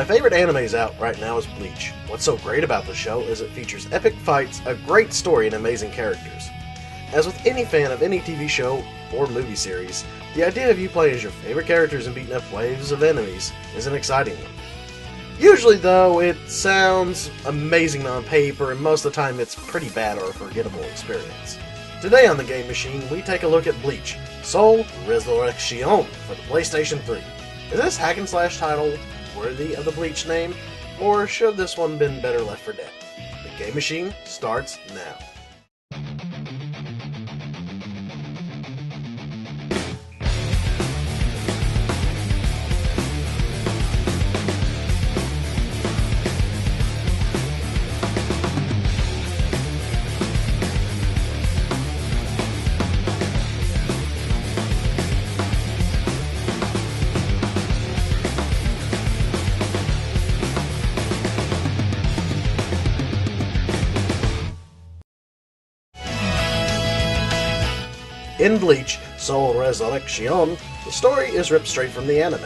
my favorite animes out right now is BLEACH. What's so great about the show is it features epic fights, a great story, and amazing characters. As with any fan of any TV show or movie series, the idea of you playing as your favorite characters and beating up waves of enemies is an exciting one. Usually though, it sounds amazing on paper, and most of the time it's pretty bad or a forgettable experience. Today on the Game Machine, we take a look at BLEACH, Soul Resurrection for the PlayStation 3. Is this hack and slash title worthy of the BLEACH name, or should this one been better left for dead? The Game Machine starts now. In BLEACH, Soul Resurrection, the story is ripped straight from the anime.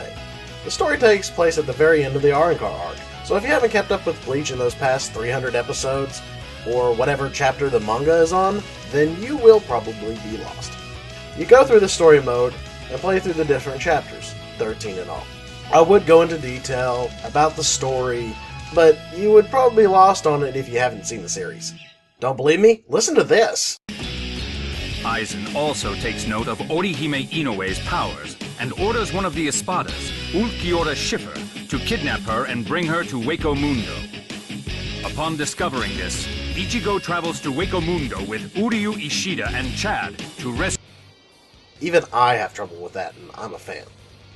The story takes place at the very end of the Arrancar arc, so if you haven't kept up with BLEACH in those past 300 episodes, or whatever chapter the manga is on, then you will probably be lost. You go through the story mode and play through the different chapters, 13 in all. I would go into detail about the story, but you would probably be lost on it if you haven't seen the series. Don't believe me? Listen to this! Aizen also takes note of Orihime Inoue's powers and orders one of the Espadas, Ulquiorra Schiffer, to kidnap her and bring her to Hueco Mundo. Upon discovering this, Ichigo travels to Hueco Mundo with Uryu Ishida and Chad to rescue. Even I have trouble with that, and I'm a fan.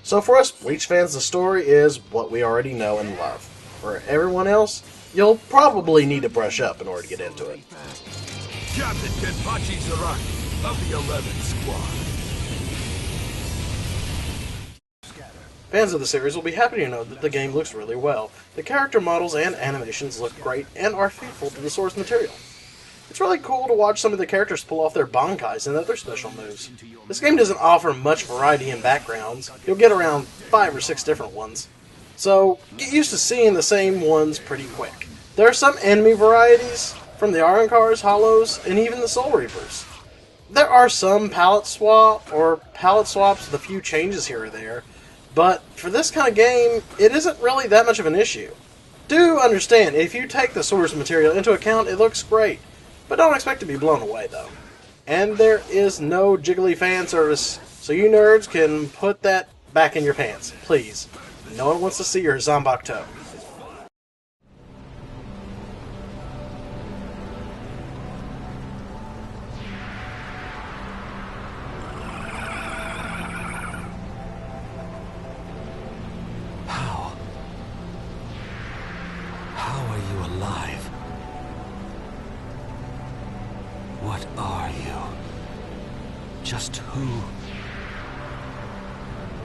So for us BLEACH fans, the story is what we already know and love. For everyone else, you'll probably need to brush up in order to get into it. Captain Kenpachi Zaraki of the 11th Squad. Fans of the series will be happy to know that the game looks really well. The character models and animations look great and are faithful to the source material. It's really cool to watch some of the characters pull off their bankais and other special moves. This game doesn't offer much variety in backgrounds. You'll get around 5 or 6 different ones. So get used to seeing the same ones pretty quick. There are some enemy varieties, from the Arrancars, Hollows, and even the Soul Reapers. There are some palette swaps with a few changes here or there, but for this kind of game, it isn't really that much of an issue. Do understand, if you take the source material into account, it looks great, but don't expect to be blown away though. And there is no jiggly fan service, so you nerds can put that back in your pants, please. No one wants to see your Zambak toe. What are you? Just who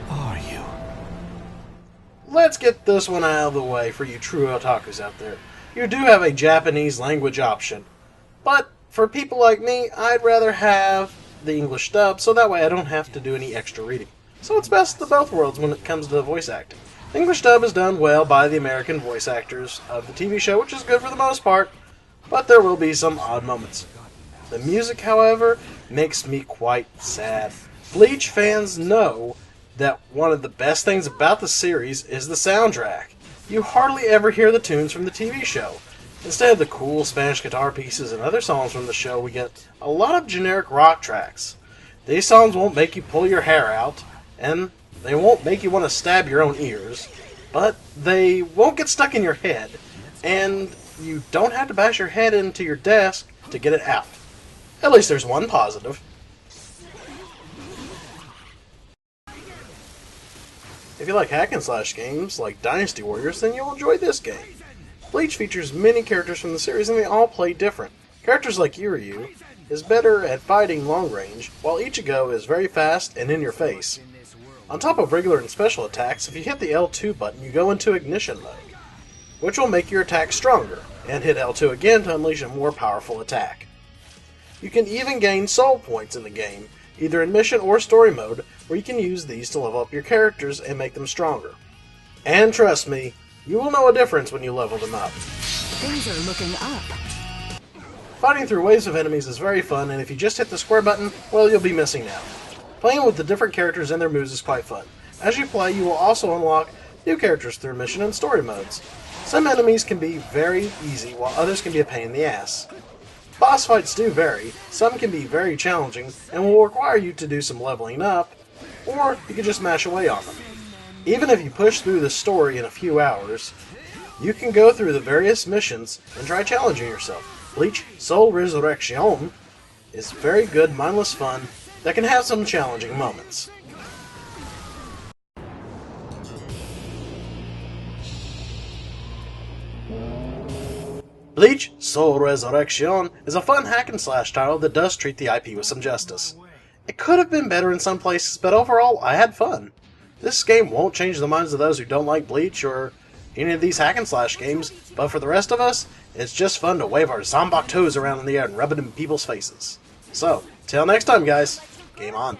are you? Let's get this one out of the way for you true otakus out there. You do have a Japanese language option, but for people like me, I'd rather have the English dub, so that way I don't have to do any extra reading. So it's best of both worlds when it comes to voice acting. The English dub is done well by the American voice actors of the TV show, which is good for the most part, but there will be some odd moments. The music, however, makes me quite sad. BLEACH fans know that one of the best things about the series is the soundtrack. You hardly ever hear the tunes from the TV show. Instead of the cool Spanish guitar pieces and other songs from the show, we get a lot of generic rock tracks. These songs won't make you pull your hair out, and they won't make you want to stab your own ears, but they won't get stuck in your head, and you don't have to bash your head into your desk to get it out. At least there's one positive. If you like hack and slash games like Dynasty Warriors, then you'll enjoy this game. BLEACH features many characters from the series and they all play different. Characters like Uryu is better at fighting long range, while Ichigo is very fast and in your face. On top of regular and special attacks, if you hit the L2 button, you go into ignition mode, which will make your attack stronger, and hit L2 again to unleash a more powerful attack. You can even gain soul points in the game, either in mission or story mode, where you can use these to level up your characters and make them stronger. And trust me, You will know a difference when you level them up. Things are looking up. Fighting through waves of enemies is very fun, and if you just hit the square button, well, you'll be missing out. Playing with the different characters and their moves is quite fun. As you play, you will also unlock new characters through mission and story modes. Some enemies can be very easy, while others can be a pain in the ass. Boss fights do vary. Some can be very challenging, and will require you to do some leveling up, or you can just mash away on them. Even if you push through the story in a few hours, you can go through the various missions and try challenging yourself. BLEACH Soul Resurrection is very good, mindless fun that can have some challenging moments. BLEACH Soul Resurrection is a fun hack-and-slash title that does treat the IP with some justice. It could have been better in some places, but overall, I had fun. This game won't change the minds of those who don't like BLEACH or any of these hack-and-slash games, but for the rest of us, it's just fun to wave our zombok toes around in the air and rub it in people's faces. So, till next time guys, game on.